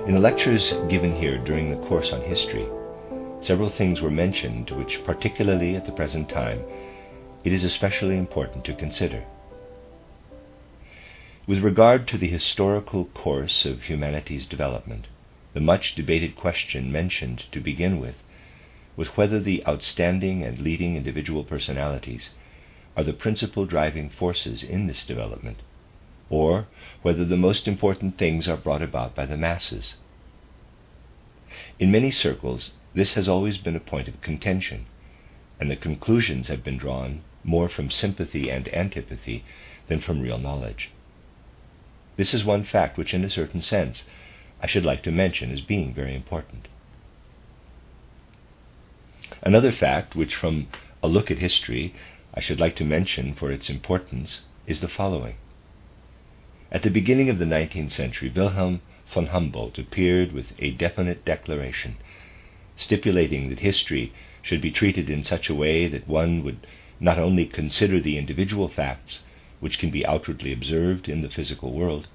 In the lectures given here during the course on history, several things were mentioned which, particularly at the present time, it is especially important to consider. With regard to the historical course of humanity's development, the much debated question mentioned to begin with was whether the outstanding and leading individual personalities are the principal driving forces in this development, or whether the most important things are brought about by the masses. In many circles, this has always been a point of contention, and the conclusions have been drawn more from sympathy and antipathy than from real knowledge. This is one fact which, in a certain sense, I should like to mention as being very important. Another fact which, from a look at history, I should like to mention for its importance is the following. At the beginning of the 19th century, Wilhelm von Humboldt appeared with a definite declaration, stipulating that history should be treated in such a way that one would not only consider the individual facts which can be outwardly observed in the physical world,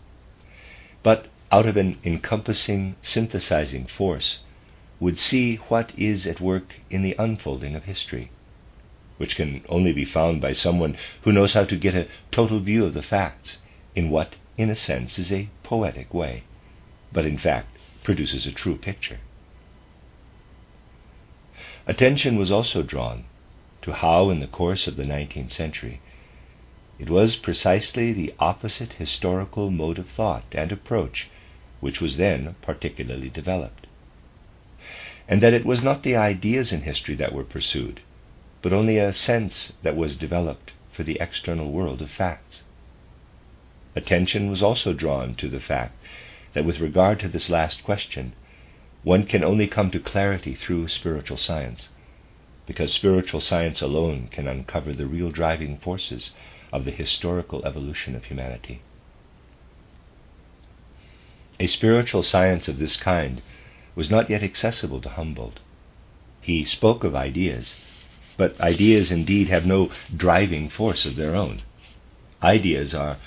but out of an encompassing, synthesizing force would see what is at work in the unfolding of history, which can only be found by someone who knows how to get a total view of the facts in what, in a sense, is a poetic way, but in fact produces a true picture. Attention was also drawn to how, in the course of the 19th century, it was precisely the opposite historical mode of thought and approach which was then particularly developed, and that it was not the ideas in history that were pursued, but only a sense that was developed for the external world of facts. Attention was also drawn to the fact that with regard to this last question, one can only come to clarity through spiritual science, because spiritual science alone can uncover the real driving forces of the historical evolution of humanity. A spiritual science of this kind was not yet accessible to Humboldt. He spoke of ideas, but ideas indeed have no driving force of their own. Ideas are,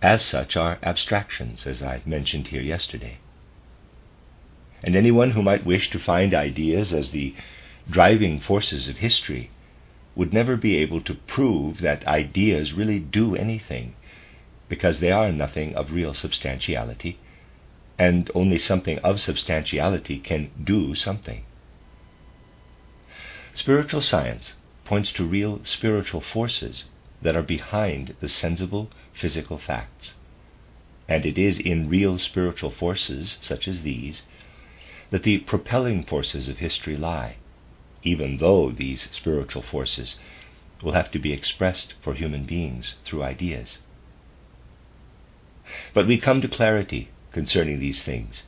as such, are abstractions, as I mentioned here yesterday. And anyone who might wish to find ideas as the driving forces of history would never be able to prove that ideas really do anything, because they are nothing of real substantiality, and only something of substantiality can do something. Spiritual science points to real spiritual forces that are behind the sensible physical facts, and it is in real spiritual forces such as these that the propelling forces of history lie, even though these spiritual forces will have to be expressed for human beings through ideas. But we come to clarity concerning these things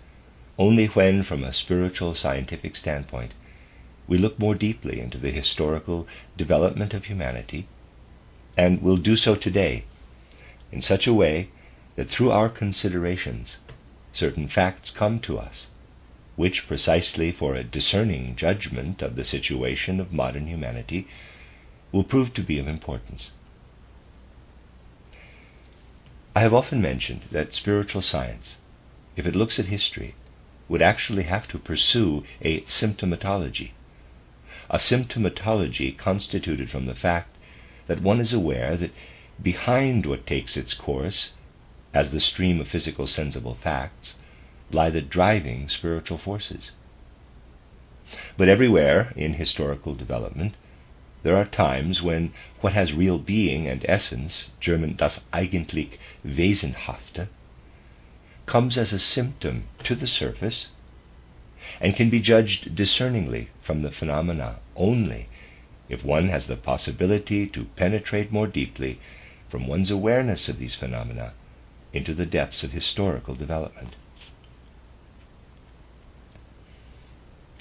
only when, from a spiritual scientific standpoint, we look more deeply into the historical development of humanity, and will do so today in such a way that through our considerations certain facts come to us, which precisely for a discerning judgment of the situation of modern humanity will prove to be of importance. I have often mentioned that spiritual science, if it looks at history, would actually have to pursue a symptomatology constituted from the fact that one is aware that behind what takes its course as the stream of physical sensible facts lie the driving spiritual forces. But everywhere in historical development there are times when what has real being and essence, German das eigentlich Wesenhafte, comes as a symptom to the surface and can be judged discerningly from the phenomena only if one has the possibility to penetrate more deeply from one's awareness of these phenomena into the depths of historical development.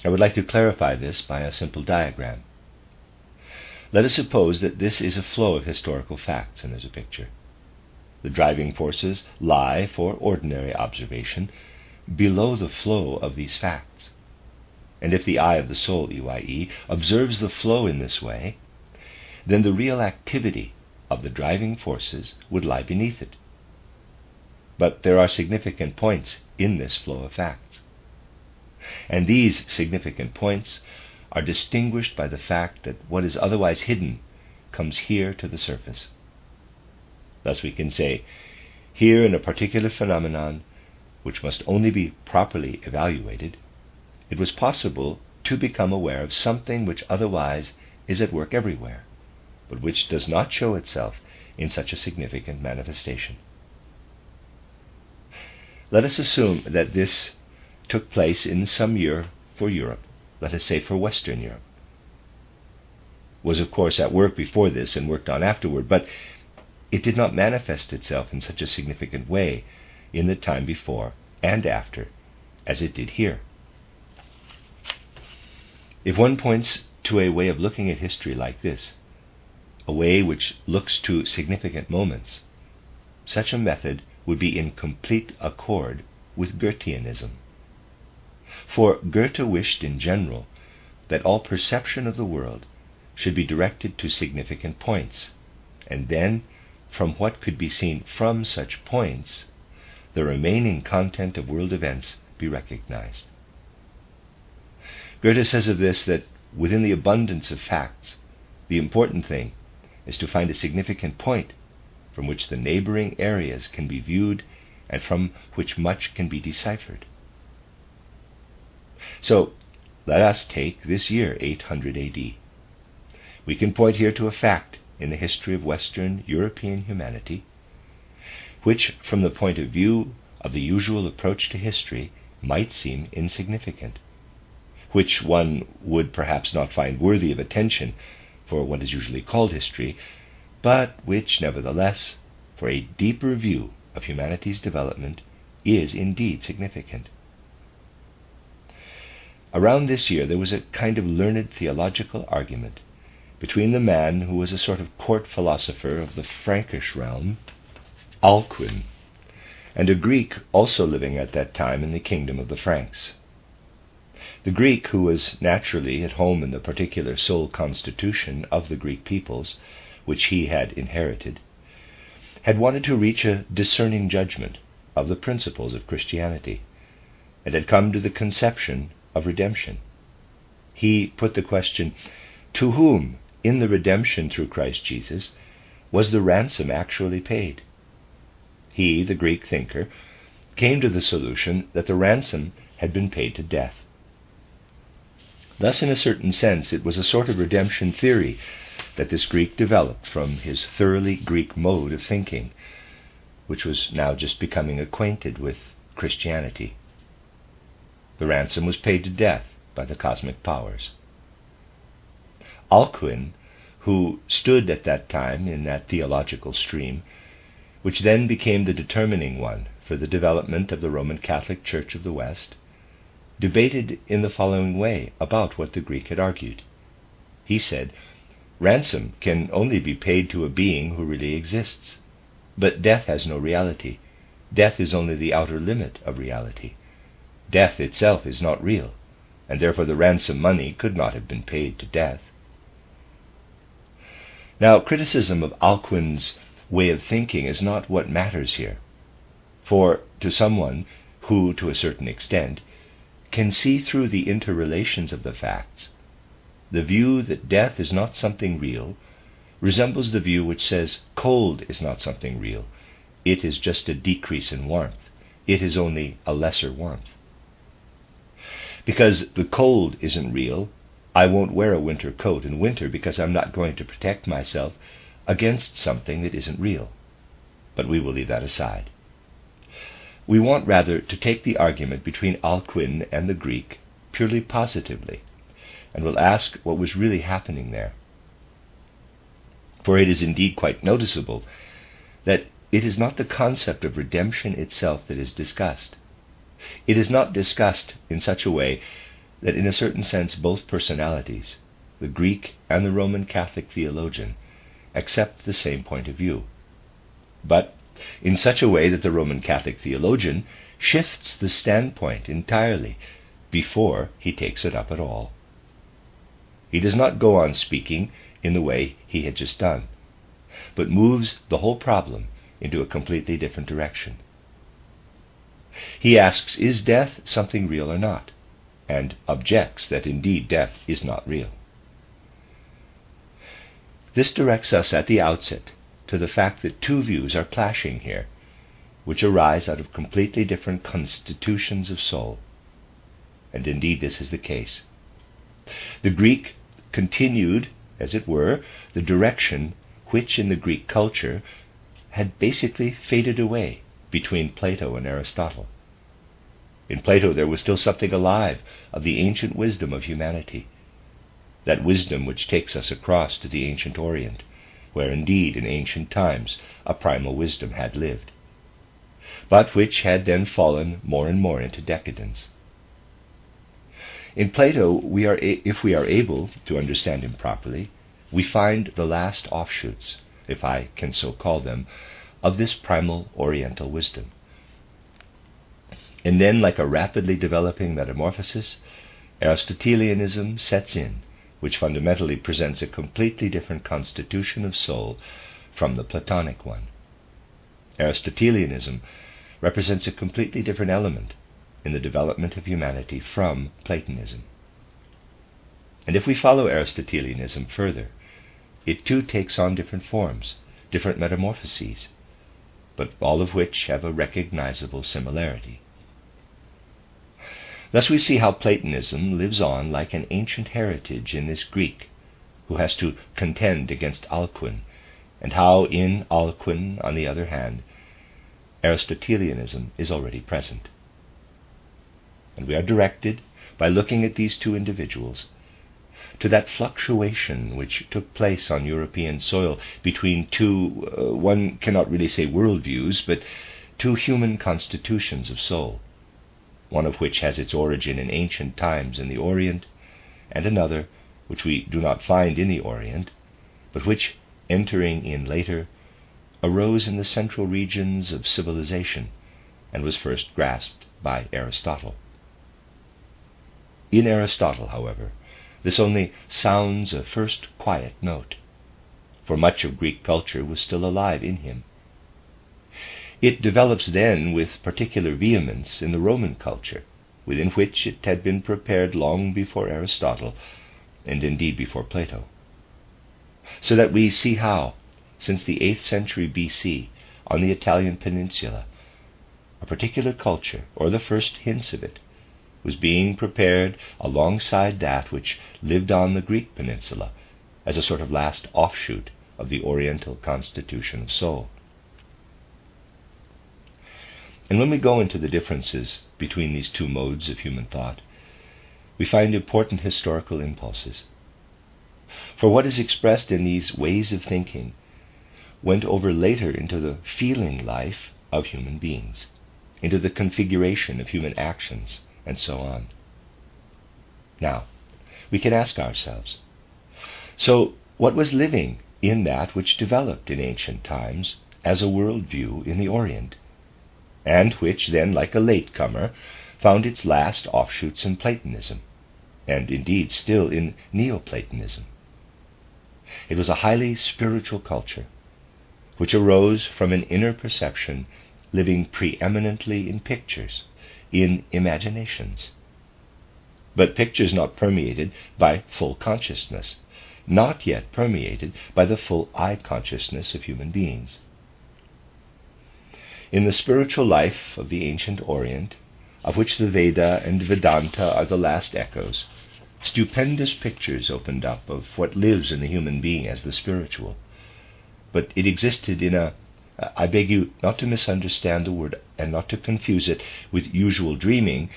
I would like to clarify this by a simple diagram. Let us suppose that this is a flow of historical facts, and there's a picture. The driving forces lie, for ordinary observation, below the flow of these facts. And if the eye of the soul, EYE, observes the flow in this way, then the real activity of the driving forces would lie beneath it. But there are significant points in this flow of facts. And these significant points are distinguished by the fact that what is otherwise hidden comes here to the surface. Thus we can say, here in a particular phenomenon, which must only be properly evaluated, it was possible to become aware of something which otherwise is at work everywhere, but which does not show itself in such a significant manifestation. Let us assume that this took place in some year for Europe, let us say for Western Europe. Was of course at work before this and worked on afterward, but it did not manifest itself in such a significant way in the time before and after as it did here. If one points to a way of looking at history like this, a way which looks to significant moments, such a method would be in complete accord with Goetheanism. For Goethe wished in general that all perception of the world should be directed to significant points, and then, from what could be seen from such points, the remaining content of world events be recognized. Goethe says of this that within the abundance of facts, the important thing is to find a significant point from which the neighboring areas can be viewed and from which much can be deciphered. So, let us take this year, 800 AD. We can point here to a fact in the history of Western European humanity, which, from the point of view of the usual approach to history, might seem insignificant, which one would perhaps not find worthy of attention for what is usually called history, but which, nevertheless, for a deeper view of humanity's development, is indeed significant. Around this year there was a kind of learned theological argument between the man who was a sort of court philosopher of the Frankish realm, Alcuin, and a Greek also living at that time in the kingdom of the Franks. The Greek, who was naturally at home in the particular soul constitution of the Greek peoples, which he had inherited, had wanted to reach a discerning judgment of the principles of Christianity, and had come to the conception of redemption. He put the question, to whom, in the redemption through Christ Jesus, was the ransom actually paid? He, the Greek thinker, came to the solution that the ransom had been paid to death. Thus, in a certain sense, it was a sort of redemption theory that this Greek developed from his thoroughly Greek mode of thinking, which was now just becoming acquainted with Christianity. The ransom was paid to death by the cosmic powers. Alcuin, who stood at that time in that theological stream, which then became the determining one for the development of the Roman Catholic Church of the West, debated in the following way about what the Greek had argued. He said, ransom can only be paid to a being who really exists, but death has no reality. Death is only the outer limit of reality. Death itself is not real, and therefore the ransom money could not have been paid to death. Now, criticism of Alcuin's way of thinking is not what matters here, for to someone who, to a certain extent, can see through the interrelations of the facts, the view that death is not something real resembles the view which says cold is not something real. It is just a decrease in warmth. It is only a lesser warmth. Because the cold isn't real, I won't wear a winter coat in winter because I'm not going to protect myself against something that isn't real. But we will leave that aside. We want rather to take the argument between Alcuin and the Greek purely positively, and will ask what was really happening there. For it is indeed quite noticeable that it is not the concept of redemption itself that is discussed. It is not discussed in such a way that in a certain sense both personalities, the Greek and the Roman Catholic theologian, accept the same point of view, but in such a way that the Roman Catholic theologian shifts the standpoint entirely before he takes it up at all. He does not go on speaking in the way he had just done, but moves the whole problem into a completely different direction. He asks, is death something real or not? and objects that indeed death is not real. This directs us at the outset to the fact that two views are clashing here, which arise out of completely different constitutions of soul. And indeed this is the case. The Greek continued, as it were, the direction which in the Greek culture had basically faded away between Plato and Aristotle. In Plato there was still something alive of the ancient wisdom of humanity, that wisdom which takes us across to the ancient Orient, where indeed in ancient times a primal wisdom had lived, but which had then fallen more and more into decadence. In Plato, if we are able to understand him properly, we find the last offshoots, if I can so call them, of this primal Oriental wisdom. And then, like a rapidly developing metamorphosis, Aristotelianism sets in, which fundamentally presents a completely different constitution of soul from the Platonic one. Aristotelianism represents a completely different element in the development of humanity from Platonism. And if we follow Aristotelianism further, it too takes on different forms, different metamorphoses, but all of which have a recognizable similarity. Thus we see how Platonism lives on like an ancient heritage in this Greek, who has to contend against Alcuin, and how in Alcuin, on the other hand, Aristotelianism is already present. And we are directed, by looking at these two individuals, to that fluctuation which took place on European soil between two, one cannot really say worldviews, but two human constitutions of soul, one of which has its origin in ancient times in the Orient, and another which we do not find in the Orient, but which, entering in later, arose in the central regions of civilization and was first grasped by Aristotle. In Aristotle, however, this only sounds a first quiet note, for much of Greek culture was still alive in him. It develops then with particular vehemence in the Roman culture, within which it had been prepared long before Aristotle, and indeed before Plato. So that we see how, since the 8th century BC, on the Italian peninsula, a particular culture, or the first hints of it, was being prepared alongside that which lived on the Greek peninsula as a sort of last offshoot of the Oriental constitution of soul. And when we go into the differences between these two modes of human thought, we find important historical impulses. For what is expressed in these ways of thinking went over later into the feeling life of human beings, into the configuration of human actions, and so on. Now, we can ask ourselves, so what was living in that which developed in ancient times as a worldview in the Orient, and which then, like a latecomer, found its last offshoots in Platonism, and indeed still in Neoplatonism? It was a highly spiritual culture, which arose from an inner perception living preeminently in pictures, in imaginations. But pictures not permeated by full consciousness, not yet permeated by the full I consciousness of human beings. In the spiritual life of the ancient Orient, of which the Veda and Vedanta are the last echoes, stupendous pictures opened up of what lives in the human being as the spiritual. But it existed in a, I beg you not to misunderstand the word and not to confuse it with usual dreaming,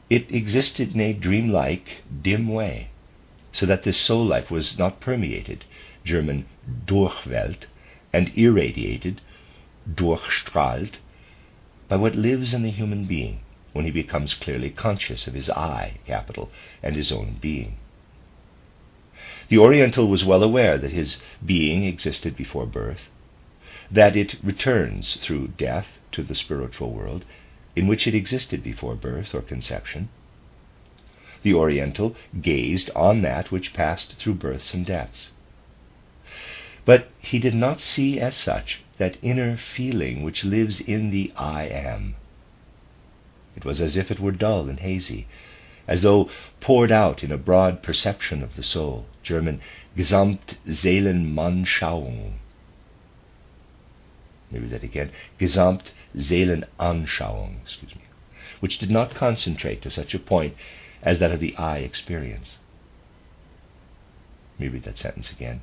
it existed in a dreamlike, dim way, so that this soul life was not permeated, German durchwelt, and irradiated, durchstrahlt, by what lives in the human being when he becomes clearly conscious of his I, capital, and his own being. The Oriental was well aware that his being existed before birth, that it returns through death to the spiritual world, in which it existed before birth or conception. The Oriental gazed on that which passed through births and deaths. But he did not see as such that inner feeling which lives in the I am. It was as if it were dull and hazy, as though poured out in a broad perception of the soul, German Gesamtseelenanschauung. Maybe that again, Gesamtseelenanschauung, which did not concentrate to such a point as that of the eye experience. Let me read that sentence again.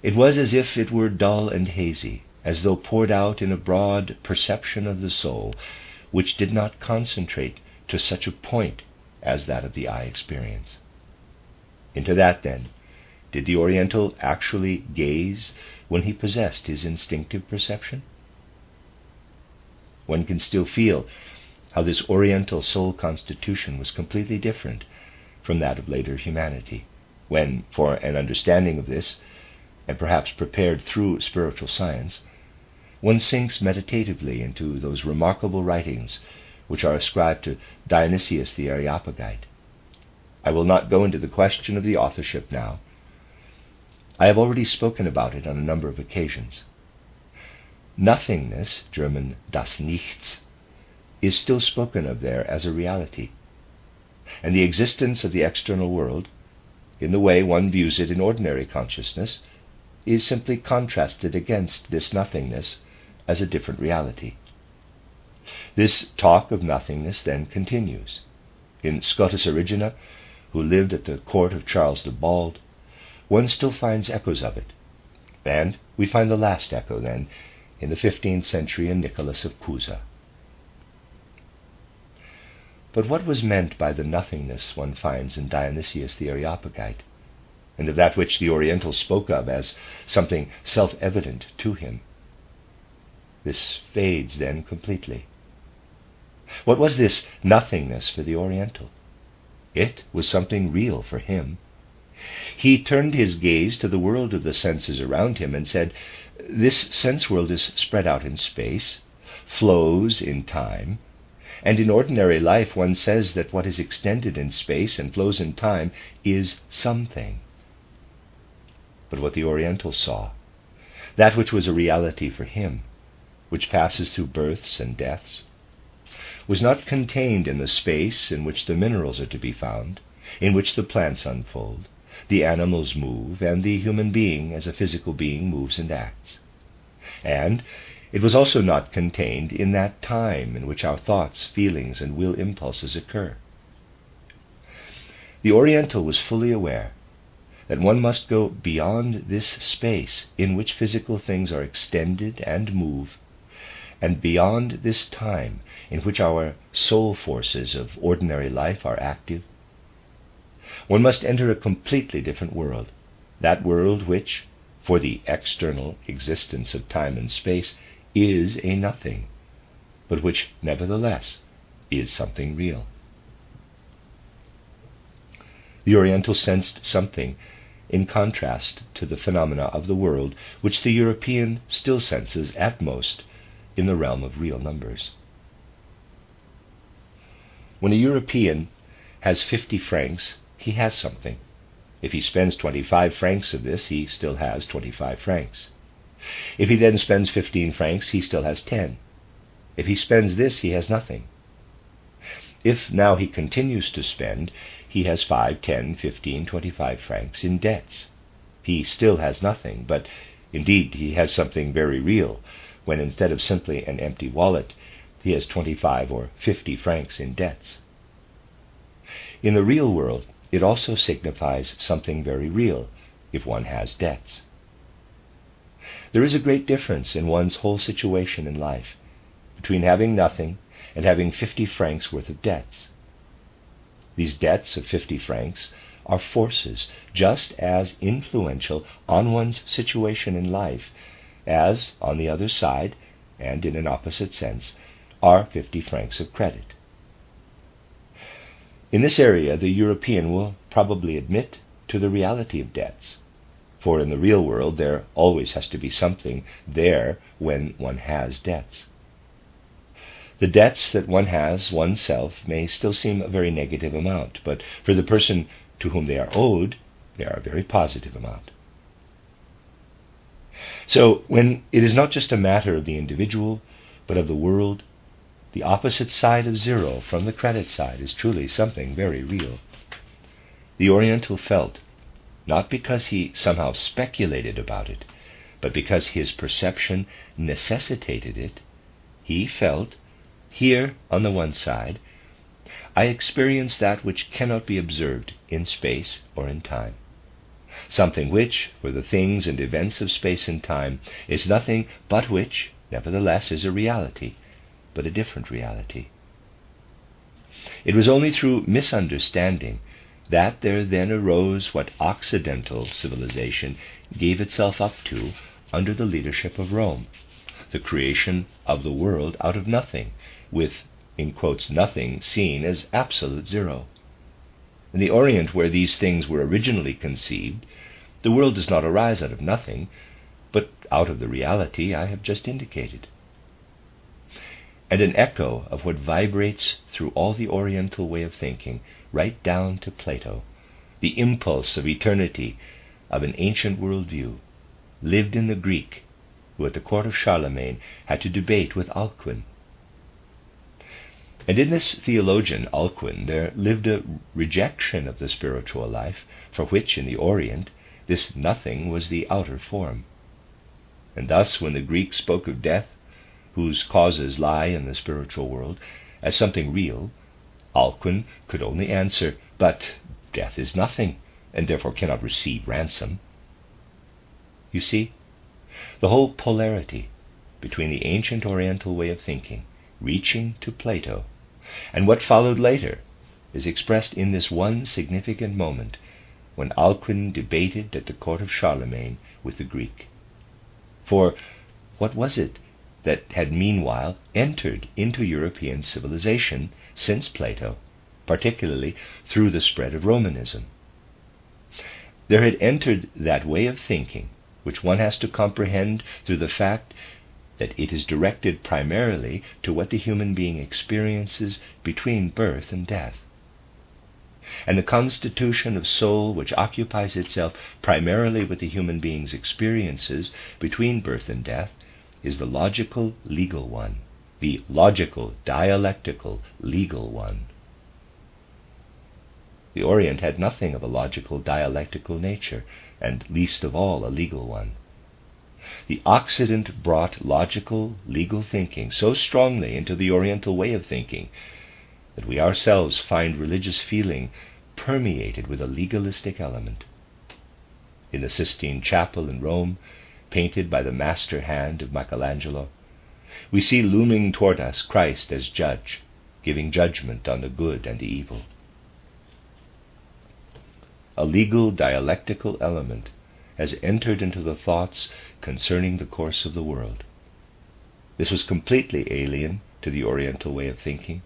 It was as if it were dull and hazy, as though poured out in a broad perception of the soul, which did not concentrate to such a point as that of the eye experience. Into that, then, did the Oriental actually gaze when he possessed his instinctive perception? One can still feel how this Oriental soul constitution was completely different from that of later humanity, when, for an understanding of this, and perhaps prepared through spiritual science, one sinks meditatively into those remarkable writings which are ascribed to Dionysius the Areopagite. I will not go into the question of the authorship now. I have already spoken about it on a number of occasions. Nothingness, German das Nichts, is still spoken of there as a reality, and the existence of the external world, in the way one views it in ordinary consciousness, is simply contrasted against this nothingness as a different reality. This talk of nothingness then continues. In Scotus Erigena, who lived at the court of Charles the Bald, one still finds echoes of it, and we find the last echo then in the 15th century in Nicholas of Cusa. But what was meant by the nothingness one finds in Dionysius the Areopagite, and of that which the Oriental spoke of as something self-evident to him? This fades then completely. What was this nothingness for the Oriental? It was something real for him. He turned his gaze to the world of the senses around him and said, this sense world is spread out in space, flows in time, and in ordinary life one says that what is extended in space and flows in time is something. But what the Oriental saw, that which was a reality for him, which passes through births and deaths, was not contained in the space in which the minerals are to be found, in which the plants unfold, the animals move, and the human being as a physical being moves and acts. And it was also not contained in that time in which our thoughts, feelings, and will impulses occur. The Oriental was fully aware that one must go beyond this space in which physical things are extended and move, and beyond this time in which our soul forces of ordinary life are active. One must enter a completely different world, that world which, for the external existence of time and space, is a nothing, but which nevertheless is something real. The Oriental sensed something in contrast to the phenomena of the world which the European still senses at most in the realm of real numbers. When a European has 50 francs, he has something. If he spends 25 francs of this, he still has 25 francs. If he then spends 15 francs, he still has 10. If he spends this, he has nothing. If now he continues to spend, he has 5, 10, 15, 25 francs in debts. He still has nothing, but indeed he has something very real, when instead of simply an empty wallet, he has 25 or 50 francs in debts. In the real world, it also signifies something very real if one has debts. There is a great difference in one's whole situation in life between having nothing and having 50 francs worth of debts. These debts of 50 francs are forces just as influential on one's situation in life as, on the other side, and in an opposite sense, are 50 francs of credit. In this area, the European will probably admit to the reality of debts, for in the real world there always has to be something there when one has debts. The debts that one has oneself may still seem a very negative amount, but for the person to whom they are owed, they are a very positive amount. So, when it is not just a matter of the individual, but of the world, the opposite side of zero from the credit side is truly something very real. The Oriental felt, not because he somehow speculated about it, but because his perception necessitated it. He felt, here on the one side, I experience that which cannot be observed in space or in time. Something which, for the things and events of space and time, is nothing but which, nevertheless, is a reality, but a different reality. It was only through misunderstanding that there then arose what Occidental civilization gave itself up to under the leadership of Rome, the creation of the world out of nothing, with, in quotes, nothing seen as absolute zero. In the Orient, where these things were originally conceived, the world does not arise out of nothing, but out of the reality I have just indicated. And an echo of what vibrates through all the Oriental way of thinking, right down to Plato, the impulse of eternity of an ancient worldview, lived in the Greek, who at the court of Charlemagne had to debate with Alcuin. And in this theologian Alcuin there lived a rejection of the spiritual life, for which in the Orient this nothing was the outer form. And thus when the Greeks spoke of death, whose causes lie in the spiritual world, as something real, Alcuin could only answer, but death is nothing, and therefore cannot receive ransom. You see, the whole polarity between the ancient Oriental way of thinking, reaching to Plato, and what followed later, is expressed in this one significant moment when Alcuin debated at the court of Charlemagne with the Greek. For what was it that had meanwhile entered into European civilization since Plato, particularly through the spread of Romanism? There had entered that way of thinking which one has to comprehend through the fact that it is directed primarily to what the human being experiences between birth and death. And the constitution of soul which occupies itself primarily with the human being's experiences between birth and death is the logical legal one, the logical dialectical legal one. The Orient had nothing of a logical dialectical nature, and least of all a legal one. The Occident brought logical, legal thinking so strongly into the Oriental way of thinking that we ourselves find religious feeling permeated with a legalistic element. In the Sistine Chapel in Rome, painted by the master hand of Michelangelo, we see looming toward us Christ as judge, giving judgment on the good and the evil. A legal dialectical element has entered into the thoughts concerning the course of the world. This was completely alien to the Oriental way of thinking.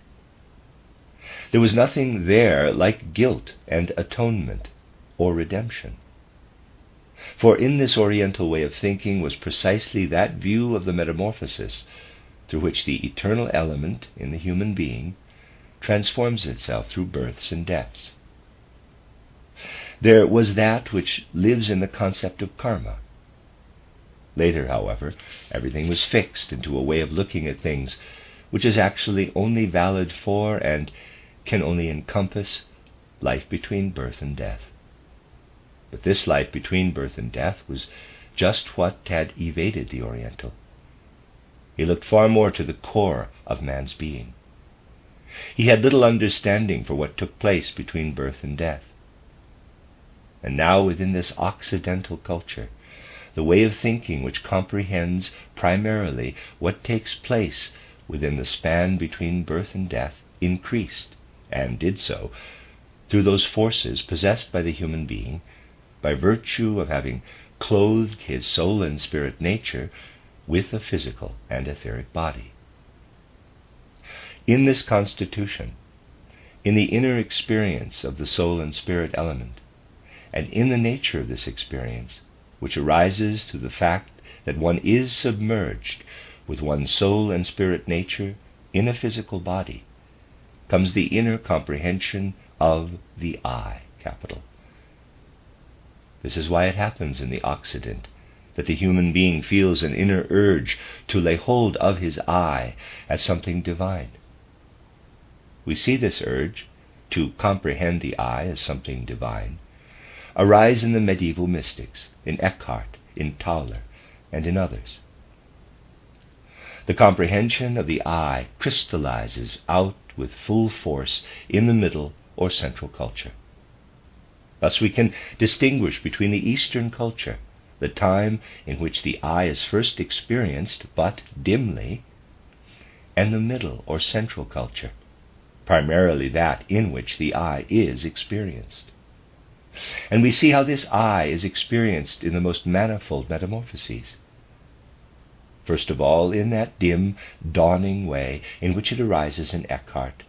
There was nothing there like guilt and atonement or redemption. For in this Oriental way of thinking was precisely that view of the metamorphosis through which the eternal element in the human being transforms itself through births and deaths. There was that which lives in the concept of karma. Later, however, everything was fixed into a way of looking at things which is actually only valid for and can only encompass life between birth and death. But this life between birth and death was just what had evaded the Oriental. He looked far more to the core of man's being. He had little understanding for what took place between birth and death. And now within this Occidental culture, the way of thinking which comprehends primarily what takes place within the span between birth and death increased, and did so, through those forces possessed by the human being, by virtue of having clothed his soul and spirit nature with a physical and etheric body. In this constitution, in the inner experience of the soul and spirit element, and in the nature of this experience, which arises through the fact that one is submerged with one's soul and spirit nature in a physical body, comes the inner comprehension of the I, capital. This is why it happens in the Occident that the human being feels an inner urge to lay hold of his I as something divine, we see this urge to comprehend the I as something divine arise in the medieval mystics, in Eckhart, in Tauler, and in others. The comprehension of the I crystallizes out with full force in the middle or central culture. Thus we can distinguish between the Eastern culture, the time in which the I is first experienced but dimly, and the middle or central culture, primarily that in which the I is experienced. And we see how this I is experienced in the most manifold metamorphoses. First of all, in that dim, dawning way in which it arises in Eckhart,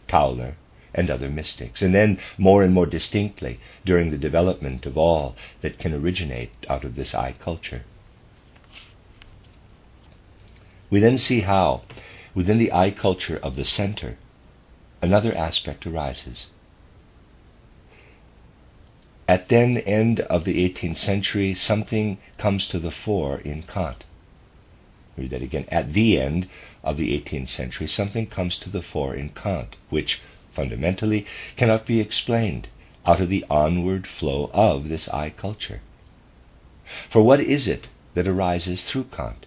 Tauler, and other mystics, and then more and more distinctly during the development of all that can originate out of this I culture. We then see how, within the I culture of the center, another aspect arises. At then end of the 18th century, something comes to the fore in Kant. Read that again. At the end of the 18th century, something comes to the fore in Kant, which, fundamentally, cannot be explained out of the onward flow of this I culture. For what is it that arises through Kant?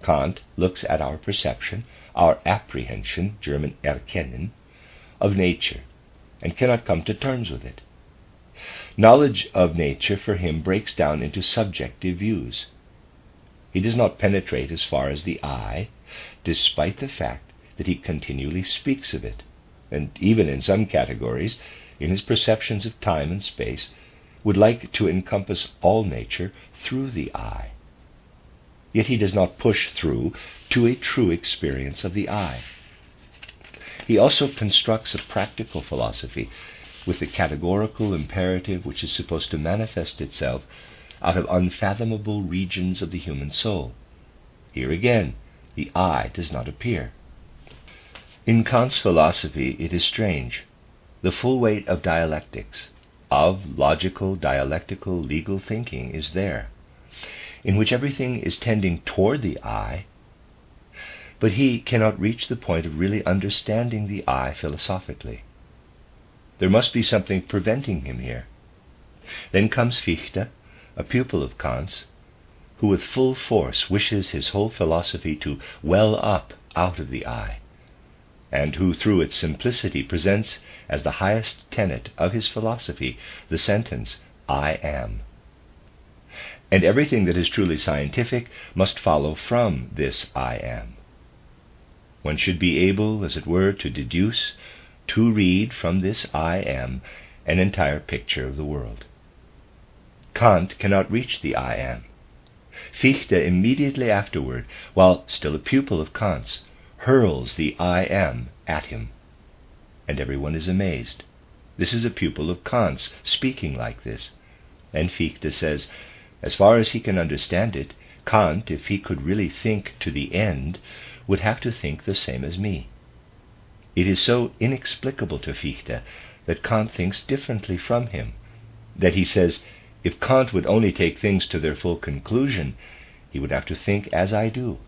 Kant looks at our perception, our apprehension, German erkennen, of nature, and cannot come to terms with it. Knowledge of nature for him breaks down into subjective views. He does not penetrate as far as the I, despite the fact that he continually speaks of it, and even in some categories, in his perceptions of time and space, would like to encompass all nature through the I. Yet he does not push through to a true experience of the I. He also constructs a practical philosophy with the categorical imperative which is supposed to manifest itself out of unfathomable regions of the human soul. Here again, the I does not appear. In Kant's philosophy it is strange. The full weight of dialectics, of logical, dialectical, legal thinking is there, in which everything is tending toward the I, but he cannot reach the point of really understanding the I philosophically. There must be something preventing him here. Then comes Fichte, a pupil of Kant's, who with full force wishes his whole philosophy to well up out of the I, and who through its simplicity presents as the highest tenet of his philosophy the sentence, I am. And everything that is truly scientific must follow from this I am. One should be able, as it were, to deduce, to read from this I am an entire picture of the world. Kant cannot reach the I am. Fichte immediately afterward, while still a pupil of Kant's, hurls the I am at him, and everyone is amazed. This is a pupil of Kant's speaking like this, and Fichte says, as far as he can understand it, Kant, if he could really think to the end, would have to think the same as me. It is so inexplicable to Fichte that Kant thinks differently from him, that he says, if Kant would only take things to their full conclusion, he would have to think as I do.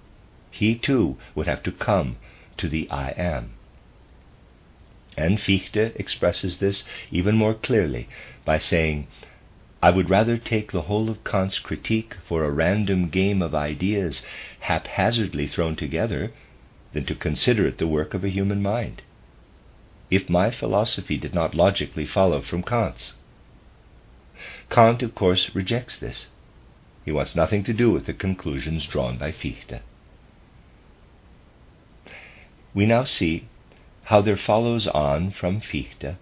He too would have to come to the I am. And Fichte expresses this even more clearly by saying, I would rather take the whole of Kant's critique for a random game of ideas haphazardly thrown together than to consider it the work of a human mind, if my philosophy did not logically follow from Kant's. Kant, of course, rejects this. He wants nothing to do with the conclusions drawn by Fichte. We now see how there follows on from Fichte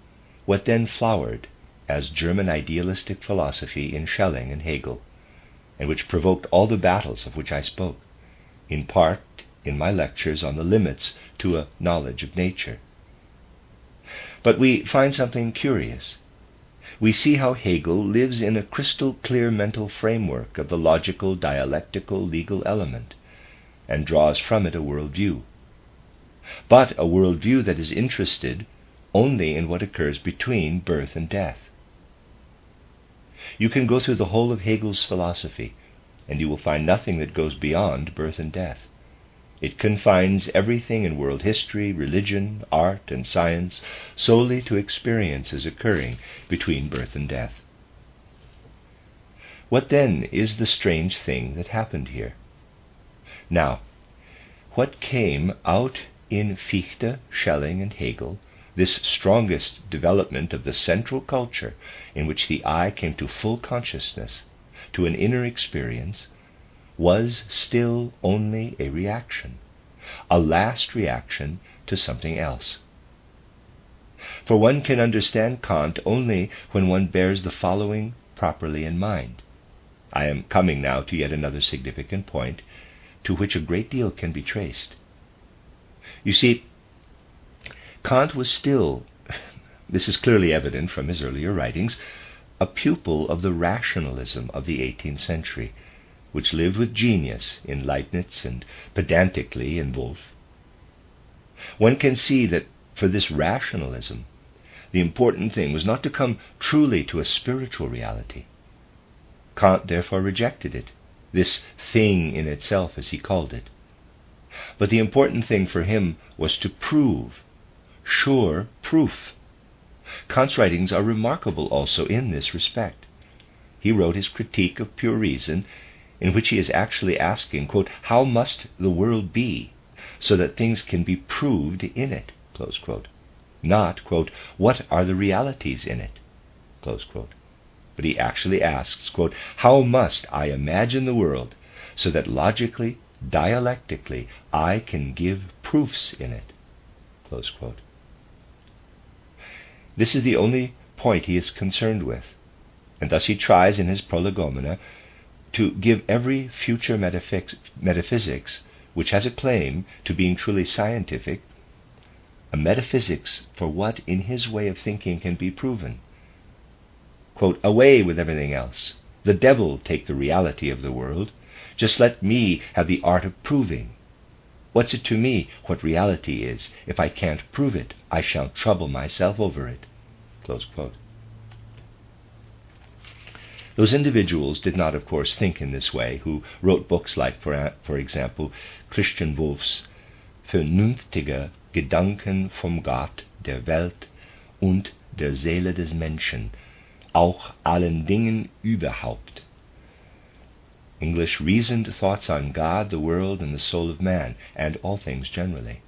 what then flowered as German idealistic philosophy in Schelling and Hegel, and which provoked all the battles of which I spoke, in part in my lectures on the limits to a knowledge of nature. But we find something curious. We see how Hegel lives in a crystal-clear mental framework of the logical, dialectical, legal element, and draws from it a worldview. But a worldview that is interested only in what occurs between birth and death. You can go through the whole of Hegel's philosophy, and you will find nothing that goes beyond birth and death. It confines everything in world history, religion, art, and science solely to experiences occurring between birth and death. What then is the strange thing that happened here? Now, what came out in Fichte, Schelling, and Hegel, this strongest development of the central culture in which the I came to full consciousness, to an inner experience, was still only a reaction, a last reaction to something else. For one can understand Kant only when one bears the following properly in mind. I am coming now to yet another significant point, to which a great deal can be traced. You see, Kant was still, this is clearly evident from his earlier writings, a pupil of the rationalism of the 18th century, which lived with genius in Leibniz and pedantically in Wolff. One can see that for this rationalism, the important thing was not to come truly to a spiritual reality. Kant therefore rejected it, this thing in itself, as he called it. But the important thing for him was to prove, sure proof. Kant's writings are remarkable also in this respect. He wrote his Critique of Pure Reason, in which he is actually asking, quote, how must the world be so that things can be proved in it, close quote. Not, quote, what are the realities in it, close quote. But he actually asks, quote, how must I imagine the world so that logically, dialectically, I can give proofs in it, close quote. This is the only point he is concerned with, and thus he tries in his Prolegomena to give every future metaphysics which has a claim to being truly scientific, a metaphysics for what in his way of thinking can be proven. Quote, away with everything else. The devil take the reality of the world. Just let me have the art of proving. What's it to me what reality is? If I can't prove it, I shan't trouble myself over it. Close quote. Those individuals did not, of course, think in this way, who wrote books like, for example, Christian Wolff's Vernünftige Gedanken vom Gott, der Welt und der Seele des Menschen, auch allen Dingen überhaupt. English, reasoned thoughts on God, the world, and the soul of man, and all things generally.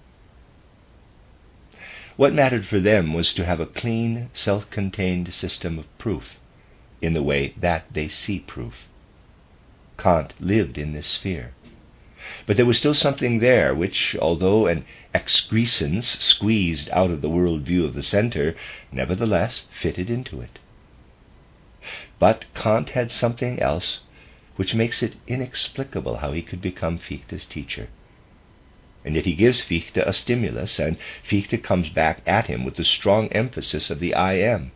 What mattered for them was to have a clean, self-contained system of proof, in the way that they see proof. Kant lived in this sphere. But there was still something there which, although an excrescence squeezed out of the world view of the center, nevertheless fitted into it. But Kant had something else which makes it inexplicable how he could become Fichte's teacher. And yet he gives Fichte a stimulus, and Fichte comes back at him with the strong emphasis of the I am,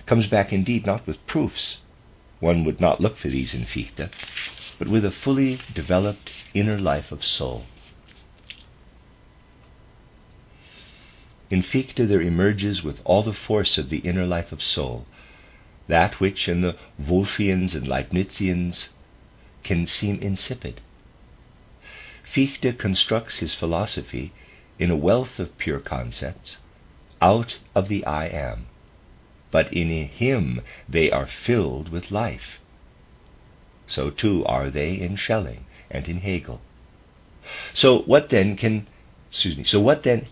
comes back indeed not with proofs. One would not look for these in Fichte, but with a fully developed inner life of soul. In Fichte there emerges with all the force of the inner life of soul, that which in the Wolffians and Leibnizians can seem insipid. Fichte constructs his philosophy in a wealth of pure concepts out of the I am, but in him they are filled with life. So too are they in Schelling and in Hegel. So what then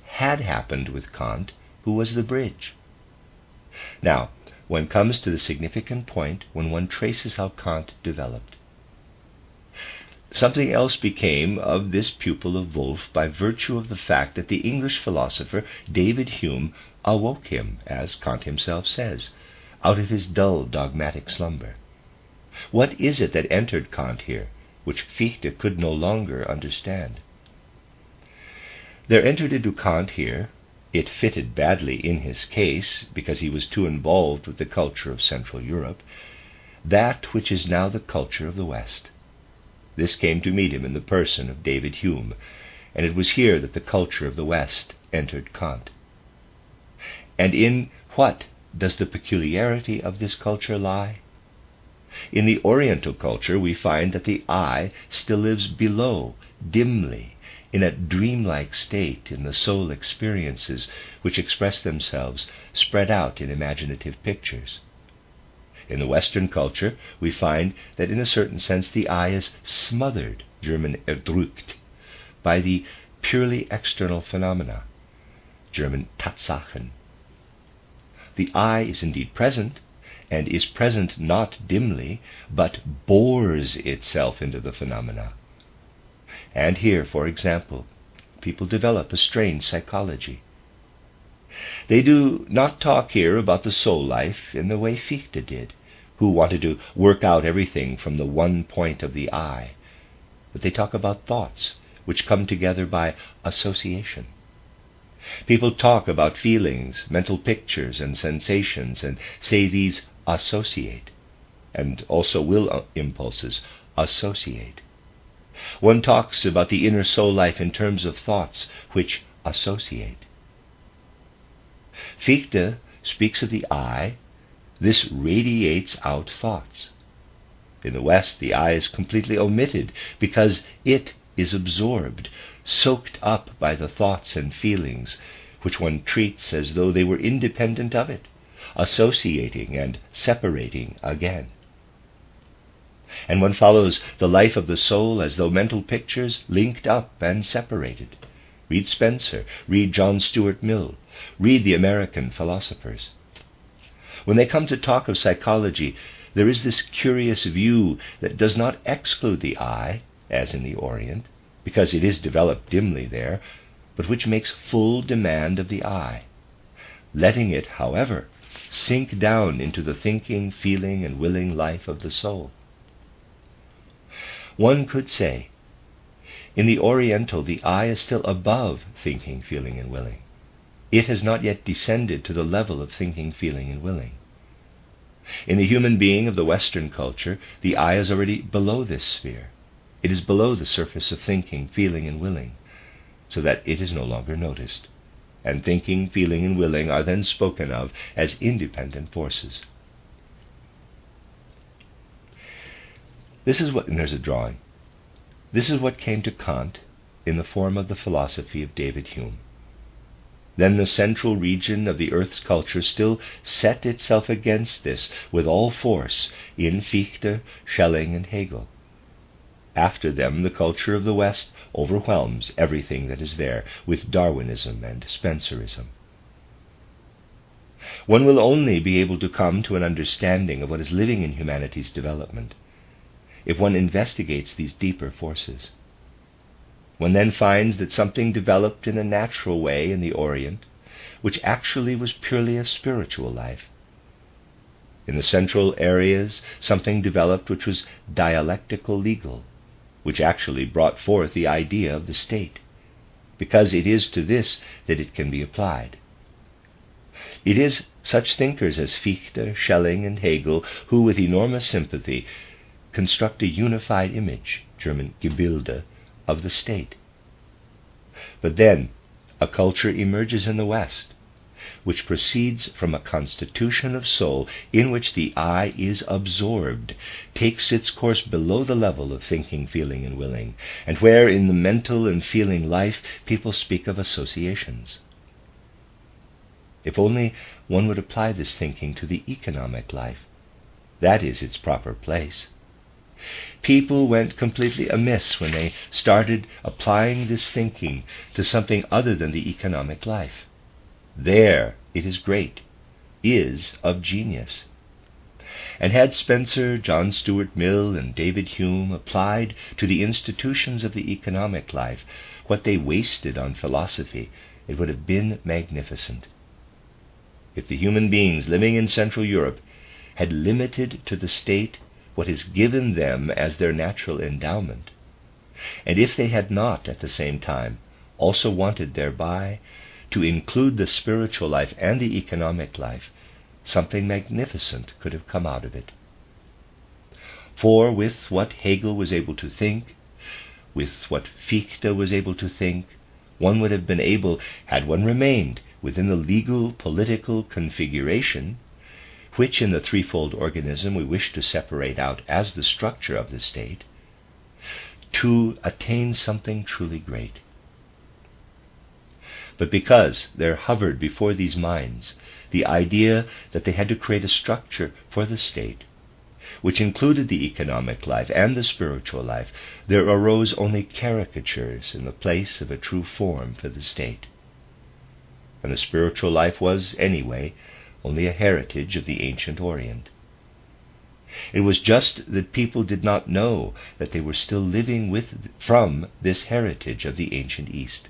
had happened with Kant, who was the bridge? Now, one comes to the significant point when one traces how Kant developed. Something else became of this pupil of Wolff by virtue of the fact that the English philosopher David Hume awoke him, as Kant himself says, out of his dull dogmatic slumber. What is it that entered Kant here, which Fichte could no longer understand? There entered into Kant here, it fitted badly in his case, because he was too involved with the culture of Central Europe, that which is now the culture of the West. This came to meet him in the person of David Hume, and it was here that the culture of the West entered Kant. And in what does the peculiarity of this culture lie? In the Oriental culture we find that the I still lives below, dimly, in a dreamlike state in the soul experiences which express themselves spread out in imaginative pictures. In the Western culture, we find that in a certain sense the I is smothered, German erdrückt, by the purely external phenomena, German Tatsachen. The I is indeed present, and is present not dimly, but bores itself into the phenomena. And here, for example, people develop a strange psychology. They do not talk here about the soul life in the way Fichte did, who wanted to work out everything from the one point of the I, but they talk about thoughts which come together by association. People talk about feelings, mental pictures, and sensations, and say these associate, and also will impulses associate. One talks about the inner soul life in terms of thoughts which associate. Fichte speaks of the I. This radiates out thoughts. In the West, the I is completely omitted because it is absorbed, soaked up by the thoughts and feelings which one treats as though they were independent of it, associating and separating again. And one follows the life of the soul as though mental pictures linked up and separated. Read Spencer, read John Stuart Mill, read the American philosophers. When they come to talk of psychology, there is this curious view that does not exclude the I, as in the Orient, because it is developed dimly there, but which makes full demand of the I, letting it, however, sink down into the thinking, feeling, and willing life of the soul. One could say, in the Oriental, the I is still above thinking, feeling, and willing. It has not yet descended to the level of thinking, feeling, and willing. In the human being of the Western culture, the I is already below this sphere. It is below the surface of thinking, feeling, and willing, so that it is no longer noticed, and thinking, feeling, and willing are then spoken of as independent forces. And there's a drawing. This is what came to Kant in the form of the philosophy of David Hume. Then the central region of the earth's culture still set itself against this with all force in Fichte, Schelling, and Hegel. After them, the culture of the West overwhelms everything that is there with Darwinism and Spencerism. One will only be able to come to an understanding of what is living in humanity's development if one investigates these deeper forces. One then finds that something developed in a natural way in the Orient, which actually was purely a spiritual life. In the central areas, something developed which was dialectical legal, which actually brought forth the idea of the state, because it is to this that it can be applied. It is such thinkers as Fichte, Schelling, and Hegel who, with enormous sympathy, construct a unified image, German Gebilde, of the state. But then a culture emerges in the West, which proceeds from a constitution of soul in which the I is absorbed, takes its course below the level of thinking, feeling, and willing, and where in the mental and feeling life people speak of associations. If only one would apply this thinking to the economic life. That is its proper place. People went completely amiss when they started applying this thinking to something other than the economic life. There it is great, is of genius. And had Spencer, John Stuart Mill, and David Hume applied to the institutions of the economic life what they wasted on philosophy, it would have been magnificent. If the human beings living in Central Europe had limited to the state what is given them as their natural endowment, and if they had not at the same time also wanted thereby to include the spiritual life and the economic life, something magnificent could have come out of it. For with what Hegel was able to think, with what Fichte was able to think, one would have been able, had one remained within the legal political configuration, which in the threefold organism we wish to separate out as the structure of the state, to attain something truly great. but because there hovered before these minds the idea that they had to create a structure for the state, which included the economic life and the spiritual life, there arose only caricatures in the place of a true form for the state. And the spiritual life was, anyway, only a heritage of the ancient Orient. It was just that people did not know that they were still living from this heritage of the ancient East.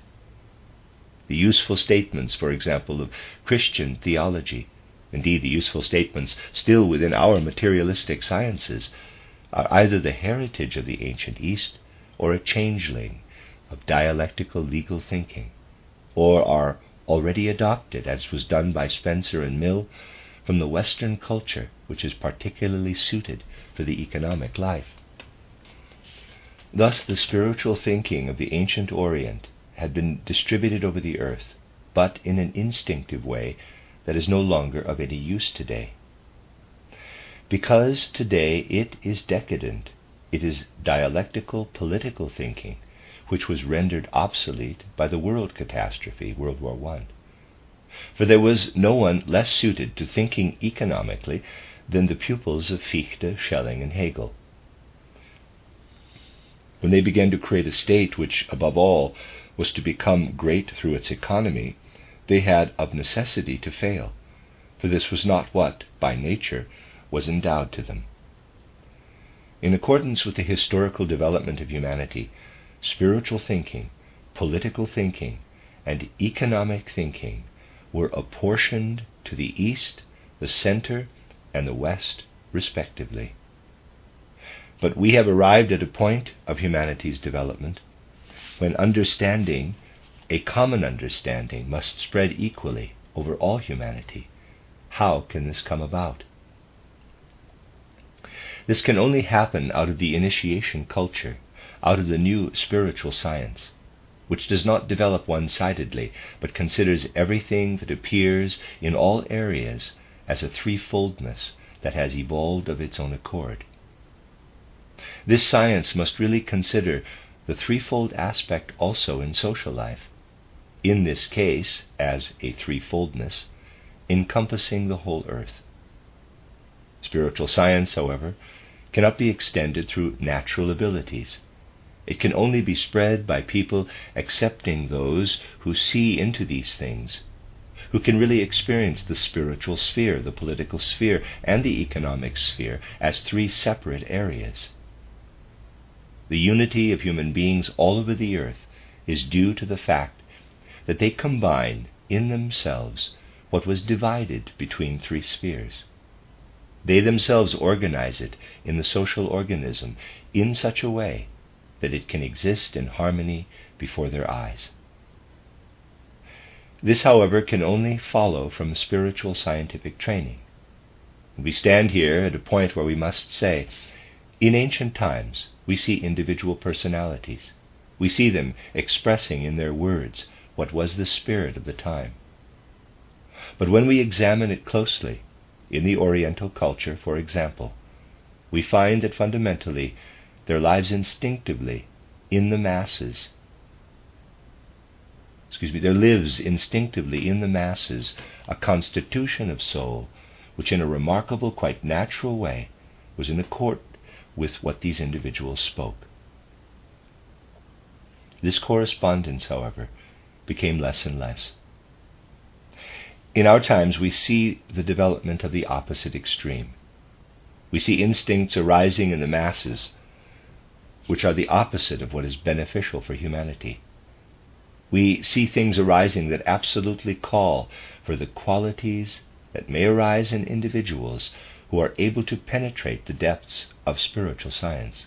The useful statements, for example, of Christian theology, indeed the useful statements still within our materialistic sciences, are either the heritage of the ancient East or a changeling of dialectical legal thinking, or are already adopted, as was done by Spencer and Mill, from the Western culture, which is particularly suited for the economic life. Thus the spiritual thinking of the ancient Orient had been distributed over the earth, but in an instinctive way that is no longer of any use today. Because today it is decadent, it is dialectical political thinking, which was rendered obsolete by the world catastrophe, World War I. For there was no one less suited to thinking economically than the pupils of Fichte, Schelling, and Hegel. When they began to create a state which, above all, was to become great through its economy, they had of necessity to fail, for this was not what, by nature, was endowed to them. In accordance with the historical development of humanity, spiritual thinking, political thinking, and economic thinking were apportioned to the East, the Center, and the West, respectively. But we have arrived at a point of humanity's development when understanding, a common understanding, must spread equally over all humanity. How can this come about? This can only happen out of the initiation culture, out of the new spiritual science, which does not develop one-sidedly, but considers everything that appears in all areas as a threefoldness that has evolved of its own accord. This science must really consider the threefold aspect also in social life, in this case as a threefoldness, encompassing the whole earth. Spiritual science, however, cannot be extended through natural abilities. It can only be spread by people accepting those who see into these things, who can really experience the spiritual sphere, the political sphere, and the economic sphere as three separate areas. The unity of human beings all over the earth is due to the fact that they combine in themselves what was divided between three spheres. They themselves organize it in the social organism in such a way that it can exist in harmony before their eyes. This, however, can only follow from spiritual scientific training. We stand here at a point where we must say, in ancient times, we see individual personalities. We see them expressing in their words what was the spirit of the time. But when we examine it closely, in the Oriental culture, for example, we find that fundamentally there lives instinctively in the masses. There lives instinctively in the masses a constitution of soul which in a remarkable, quite natural way was in accord with what these individuals spoke. This correspondence, however, became less and less. In our times we see the development of the opposite extreme. We see instincts arising in the masses which are the opposite of what is beneficial for humanity. We see things arising that absolutely call for the qualities that may arise in individuals who are able to penetrate the depths of spiritual science.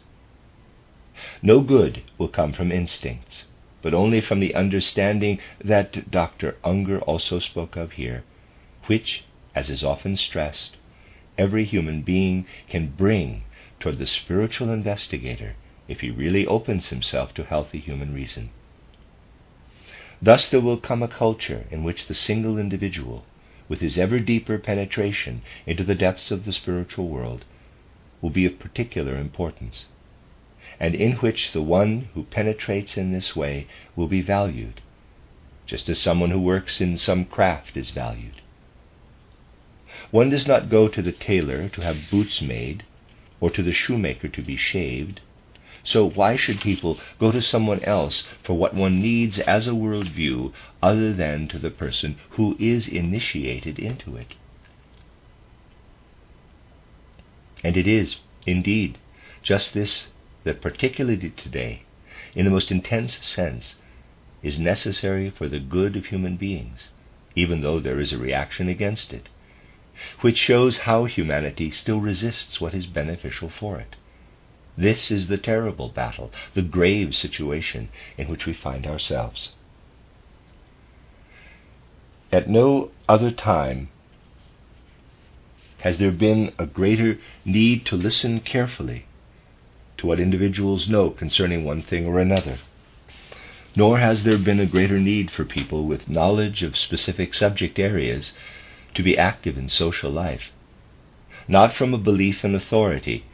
No good will come from instincts, but only from the understanding that Dr. Unger also spoke of here, which, as is often stressed, every human being can bring toward the spiritual investigator if he really opens himself to healthy human reason. Thus there will come a culture in which the single individual, with his ever deeper penetration into the depths of the spiritual world, will be of particular importance, and in which the one who penetrates in this way will be valued, just as someone who works in some craft is valued. One does not go to the tailor to have boots made, or to the shoemaker to be shaved, so why should people go to someone else for what one needs as a worldview other than to the person who is initiated into it? And it is, indeed, just this that particularly today, in the most intense sense, is necessary for the good of human beings, even though there is a reaction against it, which shows how humanity still resists what is beneficial for it. This is the terrible battle, the grave situation in which we find ourselves. At no other time has there been a greater need to listen carefully to what individuals know concerning one thing or another, nor has there been a greater need for people with knowledge of specific subject areas to be active in social life, not from a belief in authority,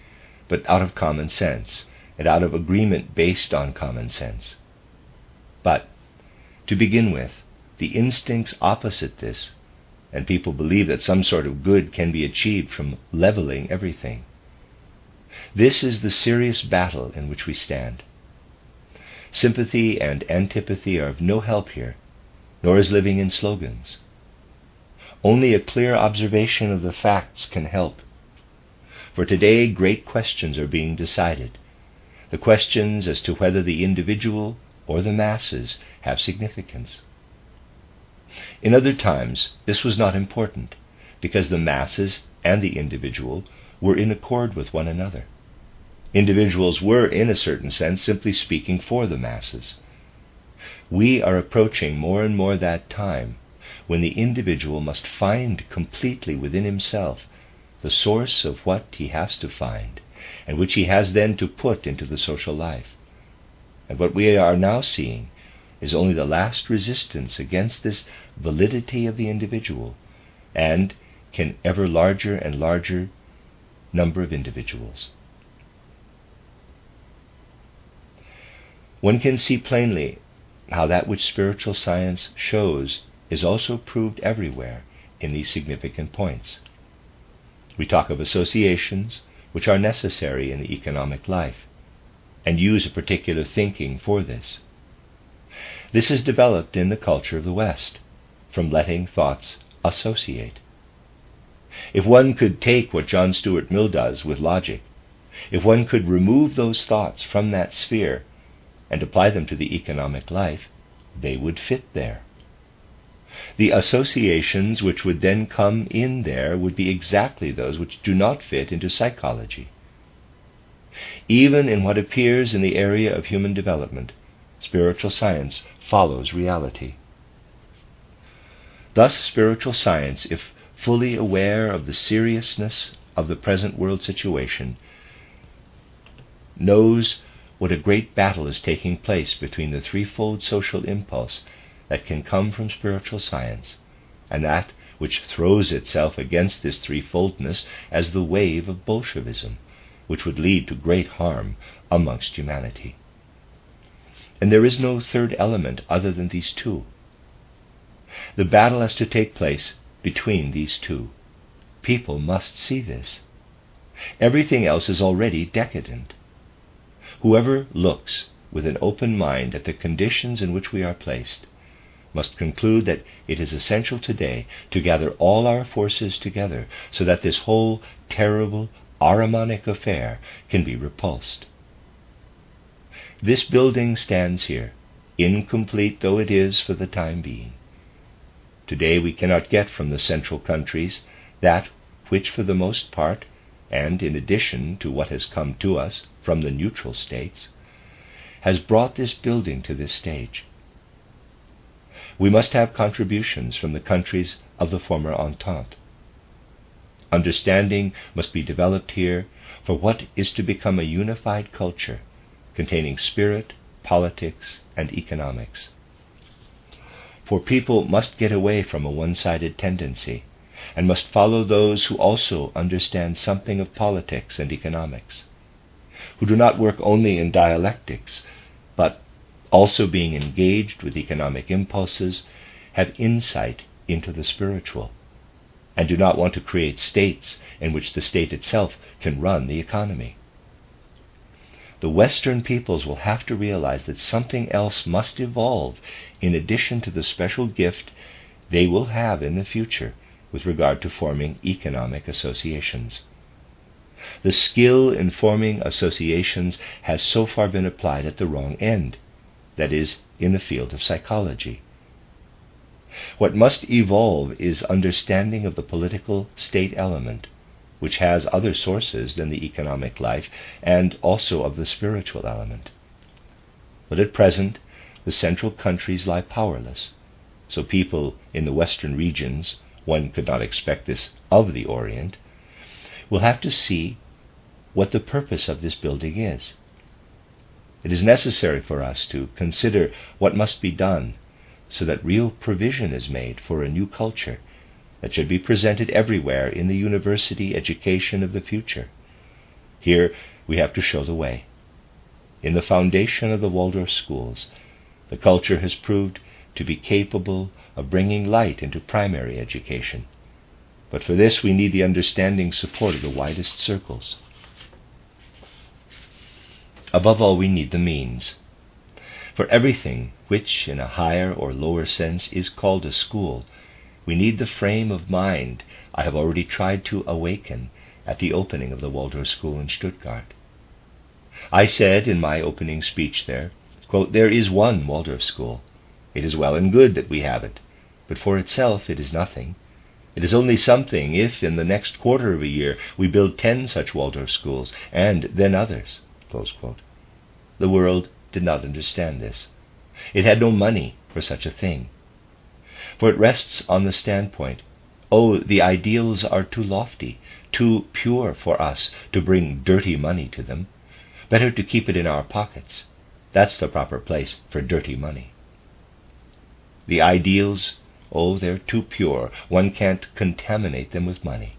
but out of common sense, and out of agreement based on common sense. But, to begin with, the instincts opposite this, and people believe that some sort of good can be achieved from leveling everything. This is the serious battle in which we stand. Sympathy and antipathy are of no help here, nor is living in slogans. Only a clear observation of the facts can help. For today great questions are being decided, the questions as to whether the individual or the masses have significance. In other times this was not important, because the masses and the individual were in accord with one another. Individuals were, in a certain sense, simply speaking for the masses. We are approaching more and more that time when the individual must find completely within himself the source of what he has to find, and which he has then to put into the social life. And what we are now seeing is only the last resistance against this validity of the individual, and can ever larger and larger number of individuals. One can see plainly how that which spiritual science shows is also proved everywhere in these significant points. We talk of associations which are necessary in the economic life, and use a particular thinking for this. This is developed in the culture of the West, from letting thoughts associate. If one could take what John Stuart Mill does with logic, if one could remove those thoughts from that sphere and apply them to the economic life, they would fit there. The associations which would then come in there would be exactly those which do not fit into psychology. Even in what appears in the area of human development, spiritual science follows reality. Thus, spiritual science, if fully aware of the seriousness of the present world situation, knows what a great battle is taking place between the threefold social impulse that can come from spiritual science, and that which throws itself against this threefoldness as the wave of Bolshevism, which would lead to great harm amongst humanity. And there is no third element other than these two. The battle has to take place between these two. People must see this. Everything else is already decadent. Whoever looks with an open mind at the conditions in which we are placed must conclude that it is essential today to gather all our forces together so that this whole terrible Ahrimanic affair can be repulsed. This building stands here, incomplete though it is for the time being. Today we cannot get from the central countries that which for the most part, and in addition to what has come to us from the neutral states, has brought this building to this stage. We must have contributions from the countries of the former Entente. Understanding must be developed here for what is to become a unified culture containing spirit, politics, and economics. For people must get away from a one-sided tendency and must follow those who also understand something of politics and economics, who do not work only in dialectics, but also being engaged with economic impulses, have insight into the spiritual, and do not want to create states in which the state itself can run the economy. The Western peoples will have to realize that something else must evolve in addition to the special gift they will have in the future with regard to forming economic associations. The skill in forming associations has so far been applied at the wrong end, that is, in the field of psychology. What must evolve is understanding of the political state element, which has other sources than the economic life, and also of the spiritual element. But at present, the central countries lie powerless, so people in the western regions, one could not expect this of the Orient, will have to see what the purpose of this building is. It is necessary for us to consider what must be done so that real provision is made for a new culture that should be presented everywhere in the university education of the future. Here we have to show the way. In the foundation of the Waldorf schools, the culture has proved to be capable of bringing light into primary education. But for this we need the understanding support of the widest circles. Above all, we need the means. For everything which, in a higher or lower sense, is called a school, we need the frame of mind I have already tried to awaken at the opening of the Waldorf School in Stuttgart. I said in my opening speech there, quote, "There is one Waldorf School. It is well and good that we have it, but for itself it is nothing. It is only something if in the next quarter of a year we build 10 such Waldorf schools, and then others." Close quote. The world did not understand this. It had no money for such a thing. For it rests on the standpoint, oh, the ideals are too lofty, too pure for us to bring dirty money to them. Better to keep it in our pockets. That's the proper place for dirty money. The ideals, oh, they're too pure. One can't contaminate them with money.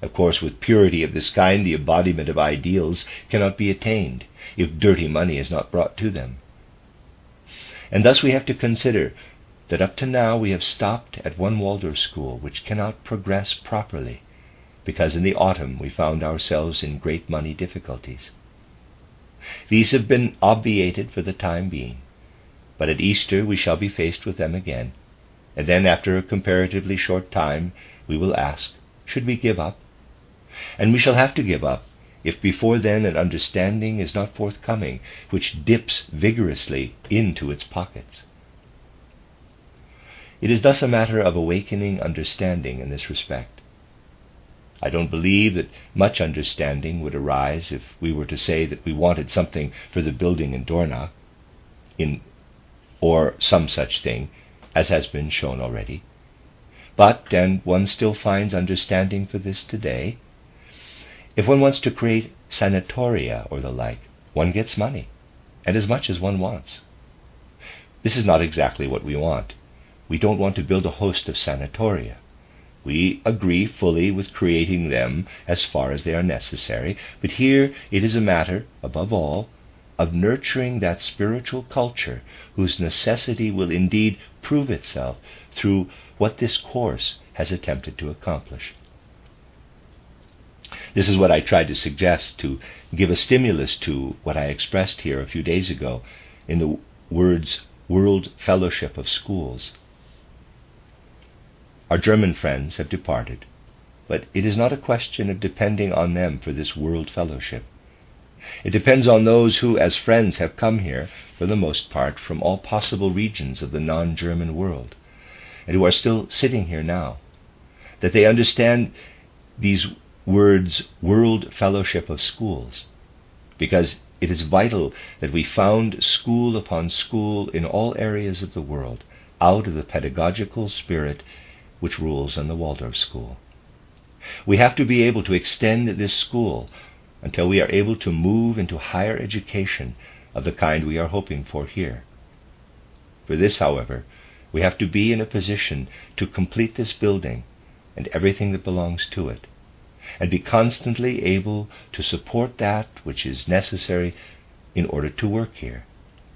Of course, with purity of this kind, the embodiment of ideals cannot be attained if dirty money is not brought to them. And thus we have to consider that up to now we have stopped at one Waldorf school which cannot progress properly, because in the autumn we found ourselves in great money difficulties. These have been obviated for the time being, but at Easter we shall be faced with them again, and then after a comparatively short time we will ask, should we give up? And we shall have to give up if before then an understanding is not forthcoming which dips vigorously into its pockets. It is thus a matter of awakening understanding in this respect. I don't believe that much understanding would arise if we were to say that we wanted something for the building in Dornach, or some such thing, as has been shown already. But, and one still finds understanding for this today, if one wants to create sanatoria or the like, one gets money, and as much as one wants. This is not exactly what we want. We don't want to build a host of sanatoria. We agree fully with creating them as far as they are necessary, but here it is a matter, above all, of nurturing that spiritual culture whose necessity will indeed prove itself through what this course has attempted to accomplish. This is what I tried to suggest to give a stimulus to what I expressed here a few days ago in the words World Fellowship of Schools. Our German friends have departed, but it is not a question of depending on them for this world fellowship. It depends on those who, as friends, have come here, for the most part, from all possible regions of the non-German world, and who are still sitting here now, that they understand these words, World Fellowship of Schools, because it is vital that we found school upon school in all areas of the world, out of the pedagogical spirit which rules in the Waldorf school. We have to be able to extend this school until we are able to move into higher education of the kind we are hoping for here. For this, however, we have to be in a position to complete this building and everything that belongs to it, and be constantly able to support that which is necessary in order to work here,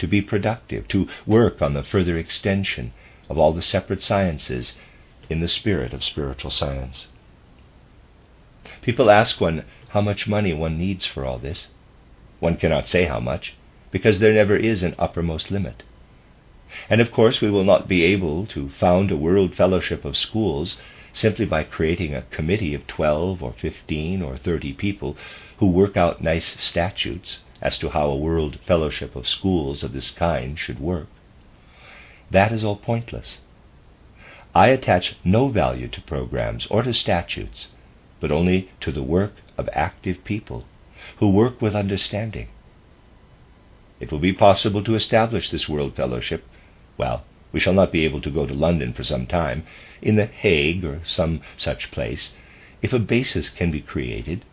to be productive, to work on the further extension of all the separate sciences in the spirit of spiritual science. People ask one how much money one needs for all this. One cannot say how much, because there never is an uppermost limit. And of course we will not be able to found a World Fellowship of Schools simply by creating a committee of 12 or 15 or 30 people who work out nice statutes as to how a World Fellowship of Schools of this kind should work. That is all pointless. I attach no value to programs or to statutes, but only to the work of active people who work with understanding. It will be possible to establish this World Fellowship, well, we shall not be able to go to London for some time, in The Hague or some such place, if a basis can be created,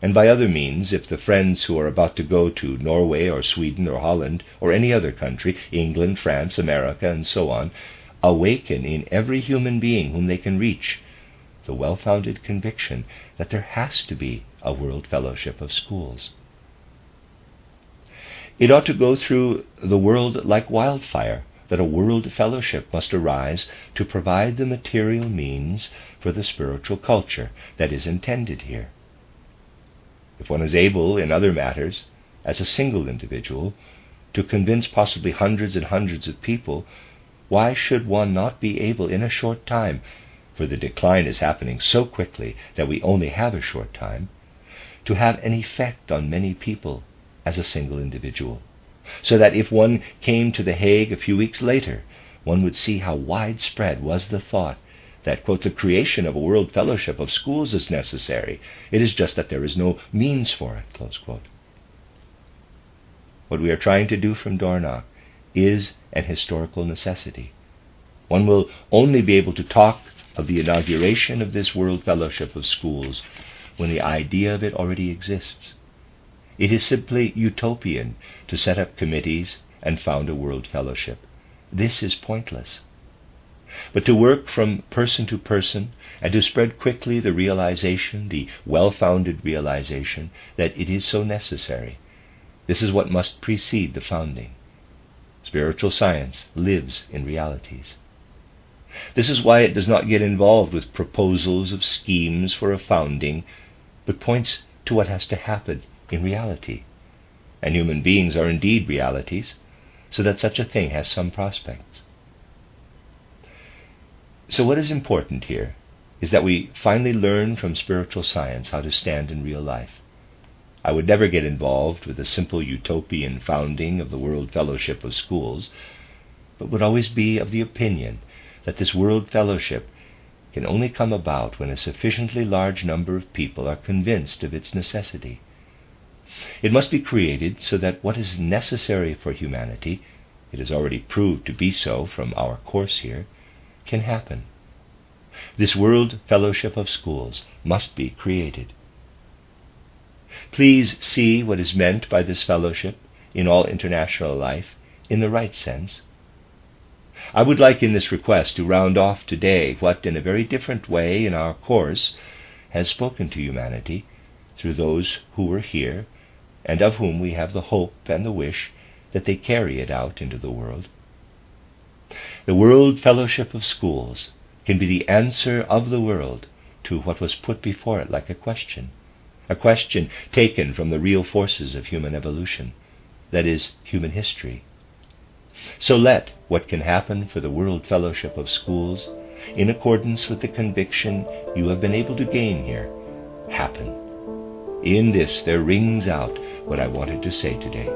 and by other means if the friends who are about to go to Norway or Sweden or Holland or any other country, England, France, America, and so on, awaken in every human being whom they can reach the well-founded conviction that there has to be a World Fellowship of Schools. It ought to go through the world like wildfire, that a World Fellowship must arise to provide the material means for the spiritual culture that is intended here. If one is able in other matters, as a single individual, to convince possibly hundreds and hundreds of people, why should one not be able in a short time, for the decline is happening so quickly that we only have a short time, to have an effect on many people as a single individual, so that if one came to The Hague a few weeks later, one would see how widespread was the thought that, quote, the creation of a World Fellowship of Schools is necessary. It is just that there is no means for it, close quote. What we are trying to do from Dornach is an historical necessity. One will only be able to talk of the inauguration of this World Fellowship of Schools when the idea of it already exists. It is simply utopian to set up committees and found a World Fellowship. This is pointless. But to work from person to person and to spread quickly the realization, the well-founded realization, that it is so necessary, this is what must precede the founding. Spiritual science lives in realities. This is why it does not get involved with proposals of schemes for a founding, but points to what has to happen in reality. And human beings are indeed realities, so that such a thing has some prospects. So what is important here is that we finally learn from spiritual science how to stand in real life. I would never get involved with a simple utopian founding of the World Fellowship of Schools, but would always be of the opinion that this World Fellowship can only come about when a sufficiently large number of people are convinced of its necessity. It must be created so that what is necessary for humanity, it is already proved to be so from our course here, can happen. This World Fellowship of Schools must be created. Please see what is meant by this fellowship in all international life in the right sense. I would like in this request to round off today what, in a very different way in our course, has spoken to humanity through those who were here, and of whom we have the hope and the wish that they carry it out into the world. The World Fellowship of Schools can be the answer of the world to what was put before it like a question taken from the real forces of human evolution, that is, human history. So let what can happen for the World Fellowship of Schools, in accordance with the conviction you have been able to gain here, happen. In this there rings out what I wanted to say today.